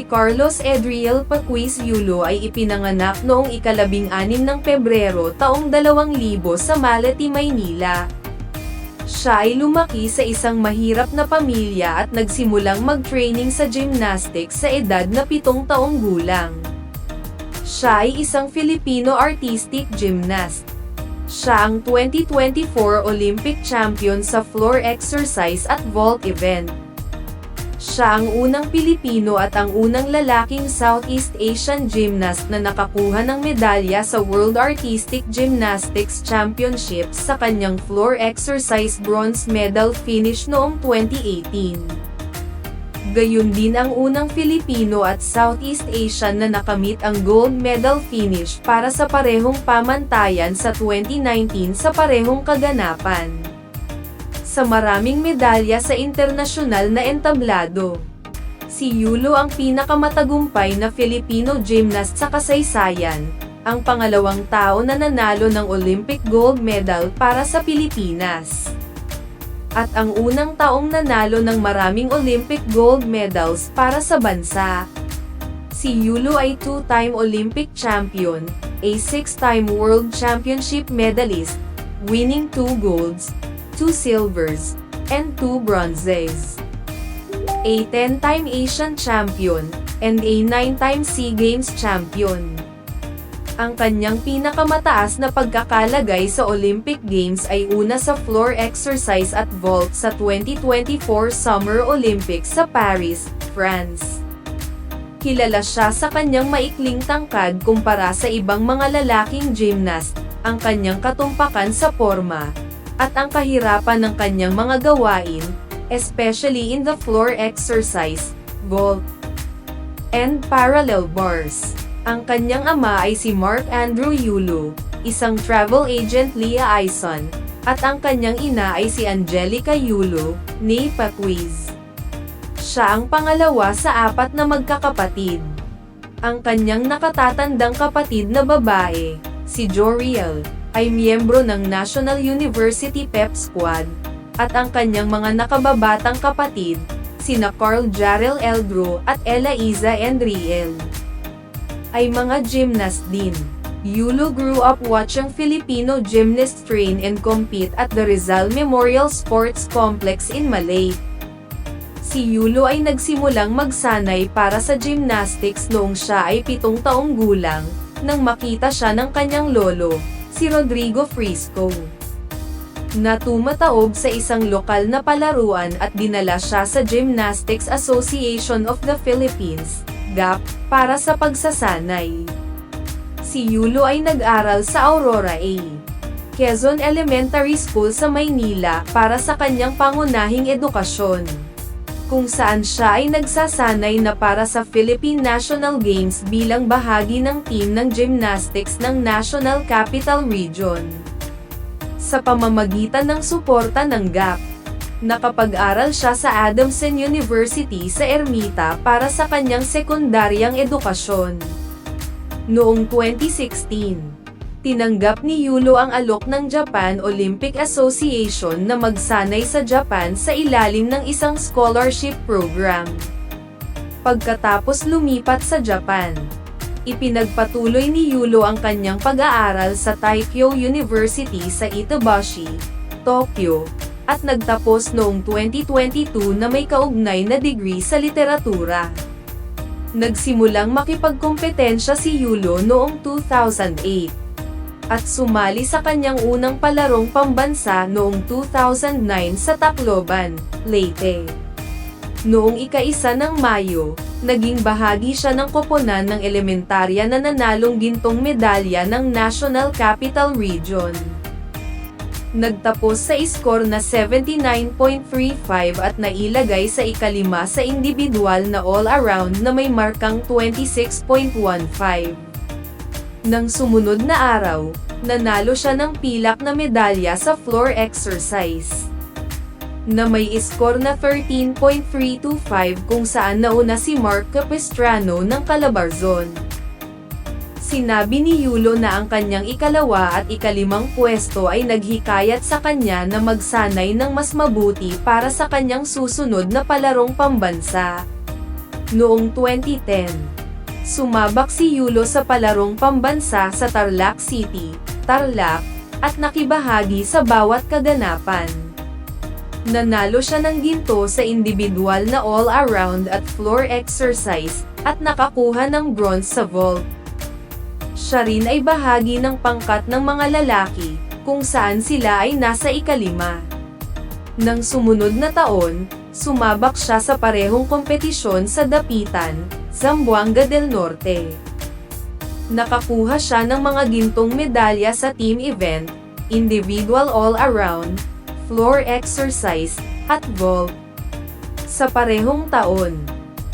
Carlos Edriel Paquiz Yulo ay ipinanganak noong ika-16 ng Pebrero taong 2000 sa Malati, Maynila. Siya ay lumaki sa isang mahirap na pamilya at nagsimulang mag-training sa gymnastics sa edad na 7 taong gulang. Siya ay isang Filipino artistic gymnast. Siya ang 2024 Olympic champion sa floor exercise at vault event. Siya ang unang Pilipino at ang unang lalaking Southeast Asian gymnast na nakakuha ng medalya sa World Artistic Gymnastics Championships sa kanyang floor exercise bronze medal finish noong 2018. Gayun din ang unang Filipino at Southeast Asian na nakamit ang gold medal finish para sa parehong pamantayan sa 2019 sa parehong kaganapan. Sa maraming medalya sa internasyonal na entablado, si Yulo ang pinakamatagumpay na Filipino gymnast sa kasaysayan, ang pangalawang tao na nanalo ng Olympic gold medal para sa Pilipinas, at ang unang taong nanalo ng maraming Olympic gold medals para sa bansa. Si Yulo ay 2-time Olympic champion, a 6-time World Championship medalist, winning 2 golds, 2 silvers, and 2 bronzes. A 10-time Asian champion, and a 9-time SEA Games champion. Ang kanyang pinakamataas na pagkakalagay sa Olympic Games ay una sa floor exercise at vault sa 2024 Summer Olympics sa Paris, France. Kilala siya sa kanyang maikling tangkad kumpara sa ibang mga lalaking gymnast, ang kanyang katumpakan sa porma, at ang kahirapan ng kanyang mga gawain, especially in the floor exercise, vault, and parallel bars. Ang kanyang ama ay si Mark Andrew Yulo, isang travel agent liaison, at ang kanyang ina ay si Angelica Yulo, née Paquiz. Siya ang pangalawa sa 4 na magkakapatid. Ang kanyang nakatatandang kapatid na babae, si Joriel, ay miyembro ng National University Pep Squad, at ang kanyang mga nakababatang kapatid, sina Carl Jarrell Eldro at Elaiza Enriel, ay mga gymnast din. Yulo grew up watching Filipino gymnasts train and compete at the Rizal Memorial Sports Complex in Malate. Si Yulo ay nagsimulang magsanay para sa gymnastics noong siya ay 7 taong gulang, nang makita siya ng kanyang lolo, si Rodrigo Frisco, na tumataob sa isang lokal na palaruan at dinala siya sa Gymnastics Association of the Philippines, GAP, para sa pagsasanay. Si Yulo ay nag-aral sa Aurora A. Quezon Elementary School sa Maynila para sa kanyang pangunahing edukasyon, kung saan siya ay nagsasanay na para sa Philippine National Games bilang bahagi ng team ng gymnastics ng National Capital Region. Sa pamamagitan ng suporta ng GAP, nakapag-aral siya sa Adamson University sa Ermita para sa kanyang sekundaryang edukasyon. Noong 2016, tinanggap ni Yulo ang alok ng Japan Olympic Association na magsanay sa Japan sa ilalim ng isang scholarship program. Pagkatapos lumipat sa Japan, ipinagpatuloy ni Yulo ang kanyang pag-aaral sa Taikyo University sa Itobashi, Tokyo, at nagtapos noong 2022 na may kaugnay na degree sa literatura. Nagsimulang makipagkompetensya si Yulo noong 2008. At sumali sa kanyang unang palarong pambansa noong 2009 sa Tacloban, Leyte. Noong ika-1 ng Mayo, naging bahagi siya ng koponan ng elementarya na nanalong gintong medalya ng National Capital Region. Nagtapos sa iskor na 79.35 at nailagay sa ika-5 sa individual na all-around na may markang 26.15. Nang sumunod na araw, nanalo siya ng pilak na medalya sa floor exercise, na may iskor na 13.325 kung saan nauna si Mark Capistrano ng Calabarzon. Sinabi ni Yulo na ang kanyang ikalawa at ika-5 pwesto ay naghikayat sa kanya na magsanay ng mas mabuti para sa kanyang susunod na palarong pambansa. Noong 2010, sumabak si Yulo sa palarong pambansa sa Tarlac City, Tarlac, at nakibahagi sa bawat kaganapan. Nanalo siya ng ginto sa individual na all-around at floor exercise, at nakakuha ng bronze sa vault. Siya rin ay bahagi ng pangkat ng mga lalaki, kung saan sila ay nasa ika-5. Nang sumunod na taon, sumabak siya sa parehong kompetisyon sa Dapitan, Zamboanga del Norte. Nakakuha siya ng mga gintong medalya sa team event, individual all-around, floor exercise, at vault. Sa parehong taon,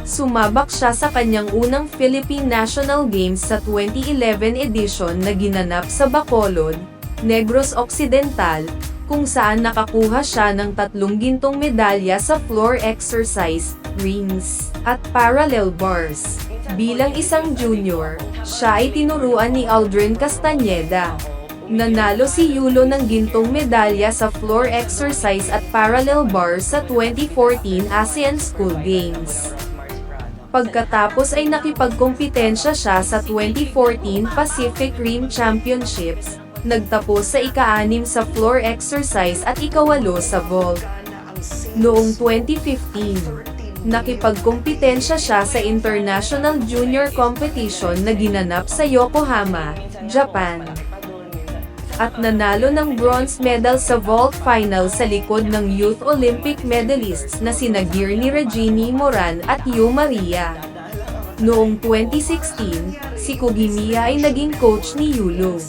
sumabak siya sa kanyang unang Philippine National Games sa 2011 edition na ginanap sa Bacolod, Negros Occidental, kung saan nakakuha siya ng 3 gintong medalya sa floor exercise, rings, at parallel bars. Bilang isang junior, siya ay tinuruan ni Aldrin Castañeda. Nanalo si Yulo ng gintong medalya sa floor exercise at parallel bars sa 2014 ASEAN School Games. Pagkatapos ay nakipagkompetensya siya sa 2014 Pacific Rim Championships, nagtapos sa ika-6 sa floor exercise at ika-8 sa vault. Noong 2015, nakipagkompetensya siya sa International Junior Competition na ginanap sa Yokohama, Japan. At nanalo ng bronze medal sa vault final sa likod ng Youth Olympic medalists na sina Girny Regini Moran at Yu Maria. Noong 2016, si Kugimiya ay naging coach ni Yulo.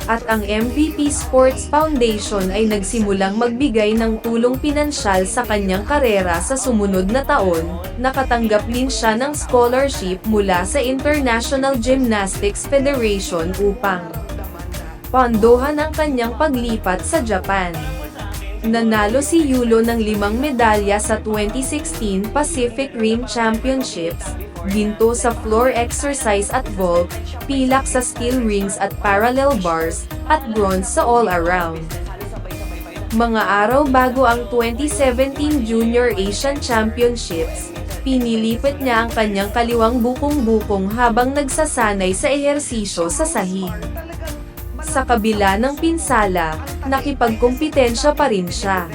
At ang MVP Sports Foundation ay nagsimulang magbigay ng tulong pinansyal sa kanyang karera sa sumunod na taon. Nakatanggap din siya ng scholarship mula sa International Gymnastics Federation upang pondohan ang kanyang paglipat sa Japan. Nanalo si Yulo ng 5 medalya sa 2016 Pacific Rim Championships, ginto sa floor exercise at vault, pilak sa steel rings at parallel bars, at bronze sa all-around. Mga araw bago ang 2017 Junior Asian Championships, pinilipit niya ang kanyang kaliwang bukong-bukong habang nagsasanay sa ehersisyo sa sahig. Sa kabila ng pinsala, nakipagkompetensya pa rin siya.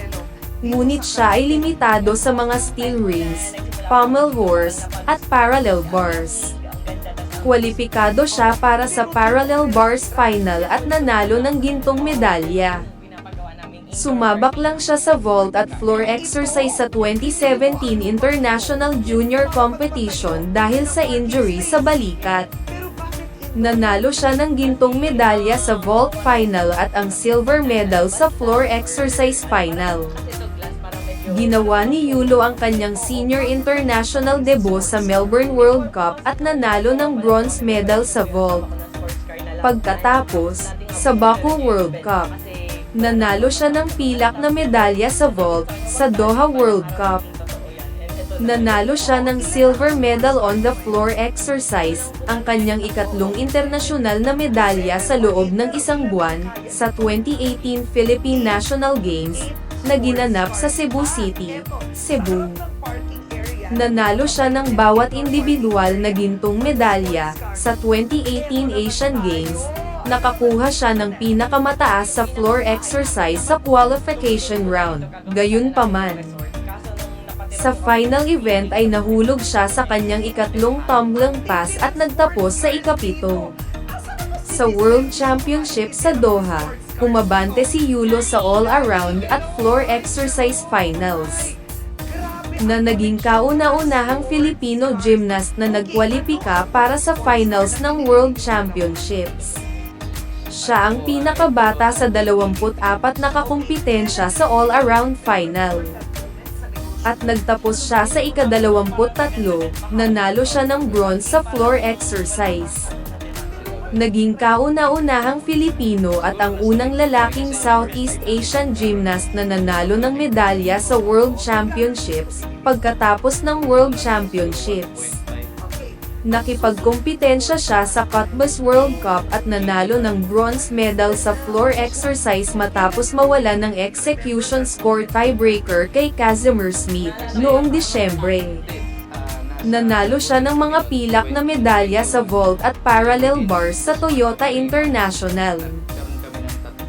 Ngunit siya ay limitado sa mga steel rings, pommel horse, at parallel bars. Kwalipikado siya para sa parallel bars final at nanalo ng gintong medalya. Sumabak lang siya sa vault at floor exercise sa 2017 International Junior Competition dahil sa injury sa balikat. Nanalo siya ng gintong medalya sa vault final at ang silver medal sa floor exercise final. Ginawa ni Yulo ang kanyang senior international debut sa Melbourne World Cup at nanalo ng bronze medal sa vault. Pagkatapos, sa Baku World Cup, nanalo siya ng pilak na medalya sa vault sa Doha World Cup. Nanalo siya ng silver medal on the floor exercise, ang kanyang ikatlong internasyonal na medalya sa loob ng isang buwan, sa 2018 Philippine National Games, na ginanap sa Cebu City, Cebu. Nanalo siya ng bawat individual na gintong medalya, sa 2018 Asian Games, nakakuha siya ng pinakamataas sa floor exercise sa qualification round, gayunpaman. Sa final event ay nahulog siya sa kanyang ikatlong tumbling pass at nagtapos sa ika-7. Sa World Championship sa Doha, kumabante si Yulo sa all-around at floor exercise finals, na naging kauna-unahang Filipino gymnast na nagkwalipika para sa finals ng World Championships. Siya ang pinakabata sa 24 na kakumpetensya sa all-around final. At nagtapos siya sa ika-23, nanalo siya ng bronze sa floor exercise. Naging kauna-unahang Filipino at ang unang lalaking Southeast Asian gymnast na nanalo ng medalya sa World Championships, pagkatapos ng World Championships. Nakipagkompetensya siya sa Cottbus World Cup at nanalo ng bronze medal sa floor exercise matapos mawala ng execution score tiebreaker kay Casimir Smith, noong Disyembre. Nanalo siya ng mga pilak na medalya sa vault at parallel bars sa Toyota International.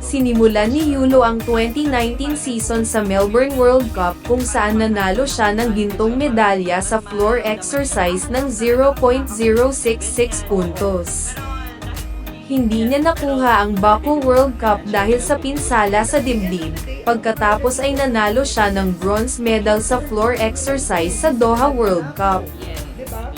Sinimulan ni Yulo ang 2019 season sa Melbourne World Cup kung saan nanalo siya ng gintong medalya sa floor exercise ng 0.066 puntos. Hindi niya nakuha ang Baku World Cup dahil sa pinsala sa dibdib, pagkatapos ay nanalo siya ng bronze medal sa floor exercise sa Doha World Cup.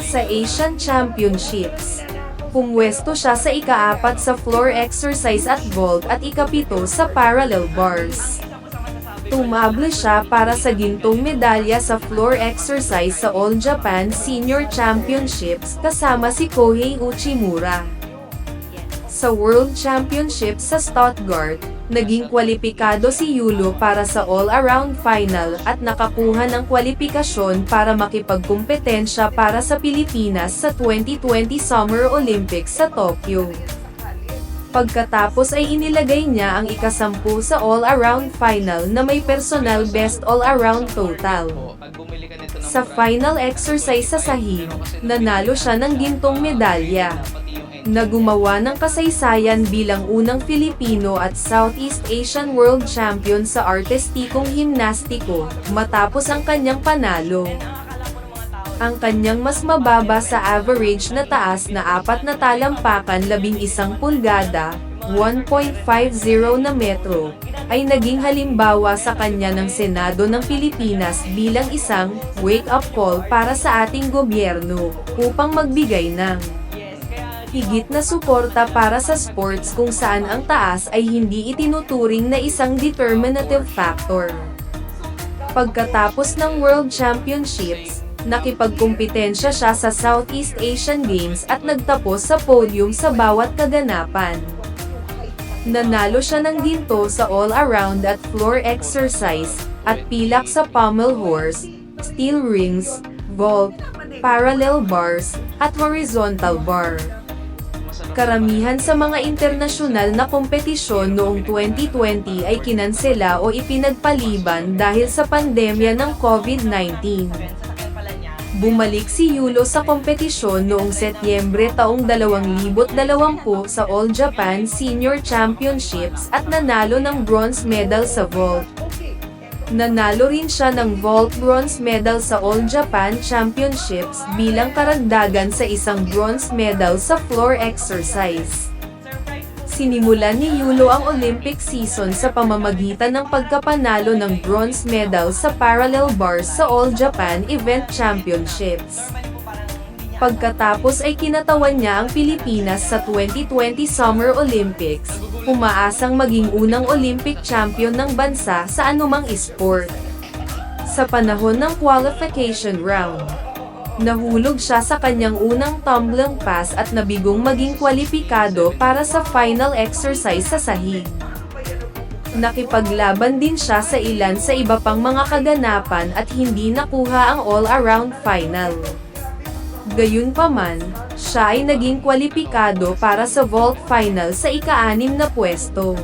Sa Asian Championships, pumwesto siya sa ika-4 sa floor exercise at vault at ika-7 sa parallel bars. Tumable siya para sa gintong medalya sa floor exercise sa All Japan Senior Championships kasama si Kohei Uchimura. Sa World Championships sa Stuttgart, naging kwalipikado si Yulo para sa all-around final at nakakuha ng kwalipikasyon para makipagkumpetensya para sa Pilipinas sa 2020 Summer Olympics sa Tokyo. Pagkatapos ay inilagay niya ang ika-10 sa all-around final na may personal best all-around total. Sa final exercise sa sahig, nanalo siya ng gintong medalya na gumawa ng kasaysayan bilang unang Filipino at Southeast Asian World Champion sa artistikong himnastiko, matapos ang kanyang panalo. Ang kanyang mas mababa sa average na taas na 4 na talampakan 11 pulgada, 1.50 na metro, ay naging halimbawa sa kanya ng Senado ng Pilipinas bilang isang wake-up call para sa ating gobyerno, upang magbigay ng higit na suporta para sa sports kung saan ang taas ay hindi itinuturing na isang determinative factor. Pagkatapos ng World Championships, nakipagkumpetensya siya sa Southeast Asian Games at nagtapos sa podium sa bawat kaganapan. Nanalo siya ng ginto sa all-around at floor exercise, at pilak sa pommel horse, steel rings, vault, parallel bars, at horizontal bar. Karamihan sa mga internasyonal na kompetisyon noong 2020 ay kinansela o ipinagpaliban dahil sa pandemya ng COVID-19. Bumalik si Yulo sa kompetisyon noong Setyembre taong 2020 sa All Japan Senior Championships at nanalo ng bronze medal sa vault. Nanalo rin siya ng vault bronze medal sa All Japan Championships bilang karagdagan sa isang bronze medal sa floor exercise. Sinimulan ni Yulo ang Olympic season sa pamamagitan ng pagkapanalo ng bronze medal sa parallel bars sa All Japan Event Championships. Pagkatapos ay kinatawan niya ang Pilipinas sa 2020 Summer Olympics, umaasang maging unang Olympic champion ng bansa sa anumang esport. Sa panahon ng qualification round, nahulog siya sa kanyang unang tumbling pass at nabigong maging kwalipikado para sa final exercise sa sahig. Nakipaglaban din siya sa ilan sa iba pang mga kaganapan at hindi nakuha ang all-around final. Gayunpaman, siya ay naging kwalipikado para sa vault final sa ika-6 na pwesto.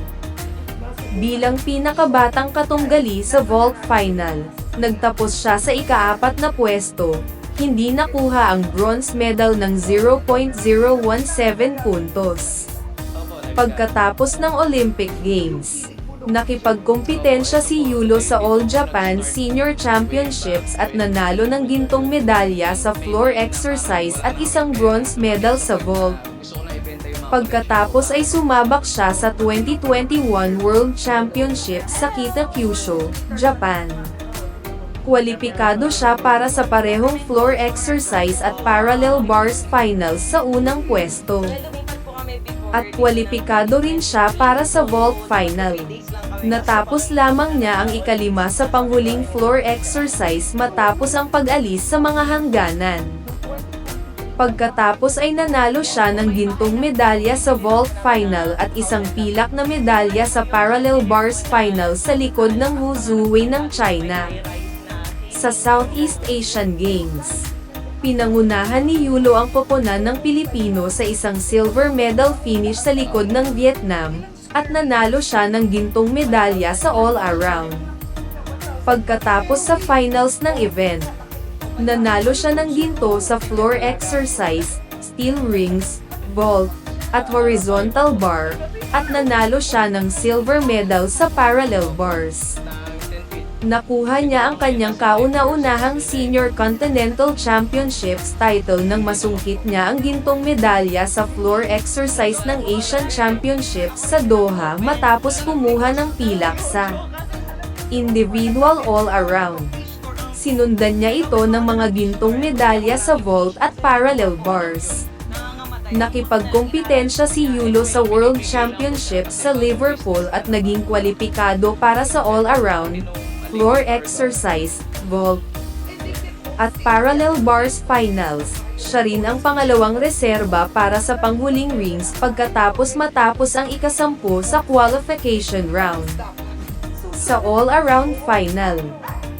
Bilang pinakabatang katunggali sa vault final, nagtapos siya sa ika-4 na pwesto, hindi nakuha ang bronze medal ng 0.017 puntos. Pagkatapos ng Olympic Games, nakipagkumpetensya si Yulo sa All Japan Senior Championships at nanalo ng gintong medalya sa floor exercise at isang bronze medal sa vault. Pagkatapos ay sumabak siya sa 2021 World Championships sa Kitakyushu, Japan. Kwalipikado siya para sa parehong floor exercise at parallel bars finals sa unang pwesto. At kwalipikado rin siya para sa vault final. Natapos lamang niya ang ika-5 sa panghuling floor exercise matapos ang pag-alis sa mga hangganan. Pagkatapos ay nanalo siya ng gintong medalya sa vault final at isang pilak na medalya sa parallel bars final sa likod ng Huzhou ng China. Sa Southeast Asian Games, pinangunahan ni Yulo ang koponan ng Pilipino sa isang silver medal finish sa likod ng Vietnam, at nanalo siya ng gintong medalya sa all-around. Pagkatapos sa finals ng event, Nanalo siya ng ginto sa floor exercise, steel rings, vault, at horizontal bar, at nanalo siya ng silver medal sa parallel bars. Nakuha niya ang kanyang kauna-unahang Senior Continental Championships title nang masungkit niya ang gintong medalya sa floor exercise ng Asian Championships sa Doha matapos kumuha ng pilak sa individual all-around. Sinundan niya ito ng mga gintong medalya sa vault at parallel bars. Nakipagkompetensya si Yulo sa World Championships sa Liverpool at naging kwalipikado para sa all-around, floor exercise, vault, at parallel bars finals. Siya rin ang pangalawang reserba para sa panghuling rings matapos ang ika-10 sa qualification round. Sa all-around final,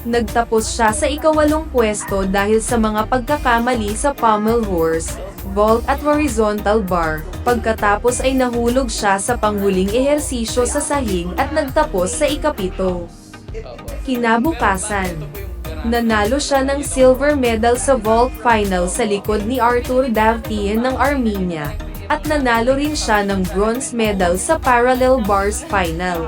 nagtapos siya sa ika-8 pwesto dahil sa mga pagkakamali sa pommel horse, vault at horizontal bar. Pagkatapos ay nahulog siya sa panghuling ehersisyo sa sahig at nagtapos sa ika-7. Kinabukasan, nanalo siya ng silver medal sa vault final sa likod ni Artur Davtyan ng Armenia, at nanalo rin siya ng bronze medal sa parallel bars final.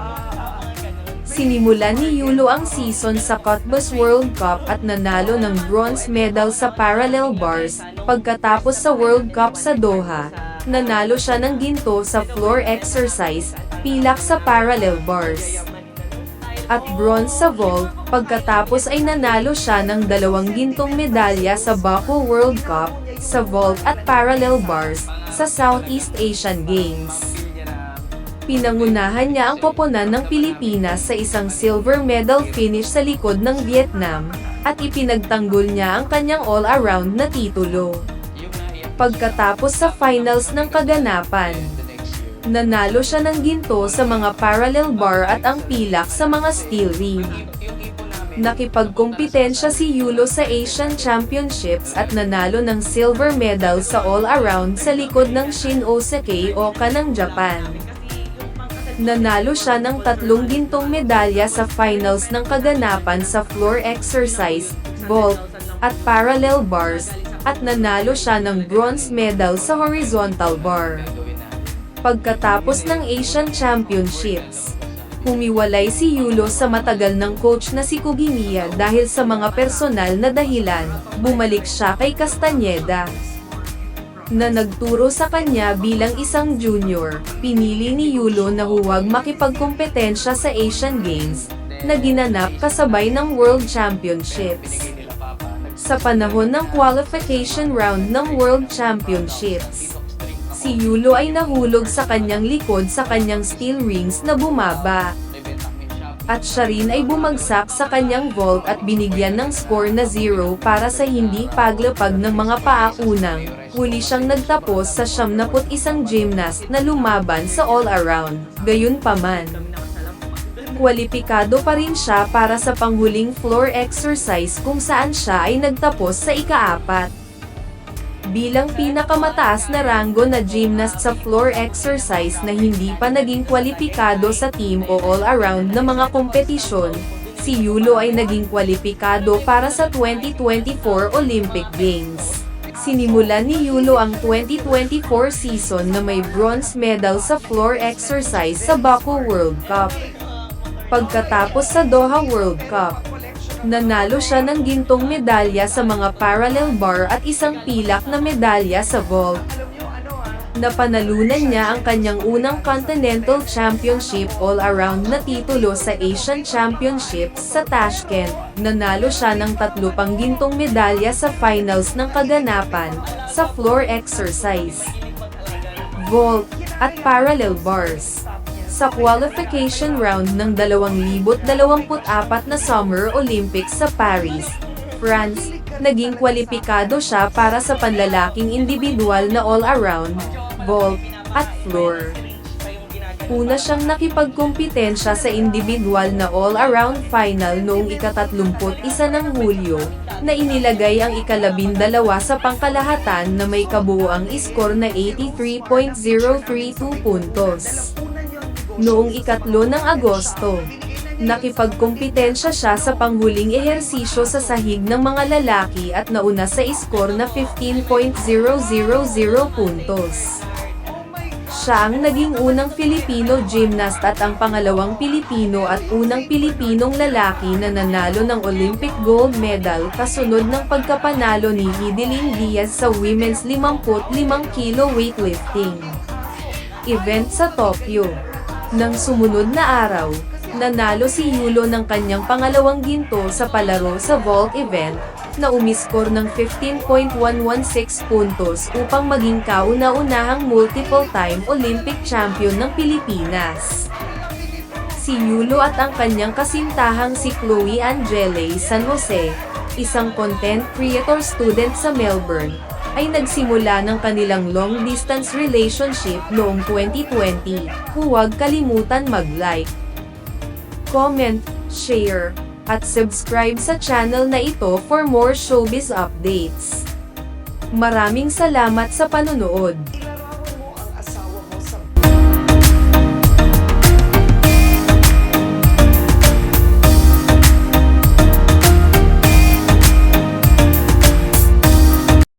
Sinimulan ni Yulo ang season sa Cottbus World Cup at nanalo ng bronze medal sa parallel bars. Pagkatapos sa World Cup sa Doha, nanalo siya ng ginto sa floor exercise, pilak sa parallel bars, at bronze sa vault. Pagkatapos ay nanalo siya ng 2 gintong medalya sa Baku World Cup, sa vault at parallel bars, sa Southeast Asian Games. Pinangunahan niya ang koponan ng Pilipinas sa isang silver medal finish sa likod ng Vietnam, at ipinagtanggol niya ang kanyang all-around na titulo. Pagkatapos sa finals ng kaganapan, nanalo siya ng ginto sa mga parallel bar at ang pilak sa mga steel ring. Nakipagkompetensya si Yulo sa Asian Championships at nanalo ng silver medal sa all-around sa likod ng Shin Osake Oka ng Japan. Nanalo siya ng 3 gintong medalya sa finals ng kaganapan sa floor exercise, vault, at parallel bars, at nanalo siya ng bronze medal sa horizontal bar. Pagkatapos ng Asian Championships, humiwalay si Yulo sa matagal ng coach na si Kugimiya dahil sa mga personal na dahilan. Bumalik siya kay Castañeda, na nagturo sa kanya bilang isang junior. Pinili ni Yulo na huwag makipagkompetensya sa Asian Games, na ginanap kasabay ng World Championships. Sa panahon ng qualification round ng World Championships, si Yulo ay nahulog sa kanyang likod sa kanyang steel rings na bumaba, at siya rin ay bumagsak sa kanyang vault at binigyan ng score na 0 para sa hindi paglapag ng mga paakunang. Huli siyang nagtapos sa 71 gymnast na lumaban sa all-around. Gayunpaman, kwalipikado pa rin siya para sa panghuling floor exercise kung saan siya ay nagtapos sa ika-4. Bilang pinakamataas na ranggo na gymnast sa floor exercise na hindi pa naging kwalipikado sa team o all-around na mga kompetisyon, si Yulo ay naging kwalipikado para sa 2024 Olympic Games. Sinimulan ni Yulo ang 2024 season na may bronze medal sa floor exercise sa Baku World Cup. Pagkatapos sa Doha World Cup, nanalo siya ng gintong medalya sa mga parallel bar at isang pilak na medalya sa vault. Napanalunan niya ang kanyang unang Continental Championship all-around na titulo sa Asian Championships sa Tashkent. Nanalo siya ng 3 pang gintong medalya sa finals ng kaganapan, sa floor exercise, vault, at parallel bars. Sa qualification round ng 2024 na Summer Olympics sa Paris, France, naging kwalipikado siya para sa panlalaking individual na all-around, vault, at floor. Una siyang nakipagkompetensya sa individual na all-around final noong ika-31 ng Hulyo, na inilagay ang ika-12 sa pangkalahatan na may kabuuang iskor na 83.032 puntos. Noong ika-3 ng Agosto, Nakipagkumpetensya siya sa panghuling ehersisyo sa sahig ng mga lalaki at nauna sa iskor na 15.000 puntos. Siya ang naging unang Filipino gymnast at ang pangalawang Pilipino at unang Pilipinong lalaki na nanalo ng Olympic gold medal kasunod ng pagkapanalo ni Hidilyn Diaz sa women's 55 kilo weightlifting event sa Tokyo. Nang sumunod na araw, nanalo si Yulo ng kanyang pangalawang ginto sa palaro sa vault event, na umiskor ng 15.116 puntos upang maging kauna-unahang multiple-time Olympic champion ng Pilipinas. Si Yulo at ang kanyang kasintahang si Chloe Angele San Jose, isang content creator student sa Melbourne, ay nagsimula ng kanilang long-distance relationship noong 2020. Huwag kalimutan mag-like, comment, share, at subscribe sa channel na ito for more showbiz updates. Maraming salamat sa panonood.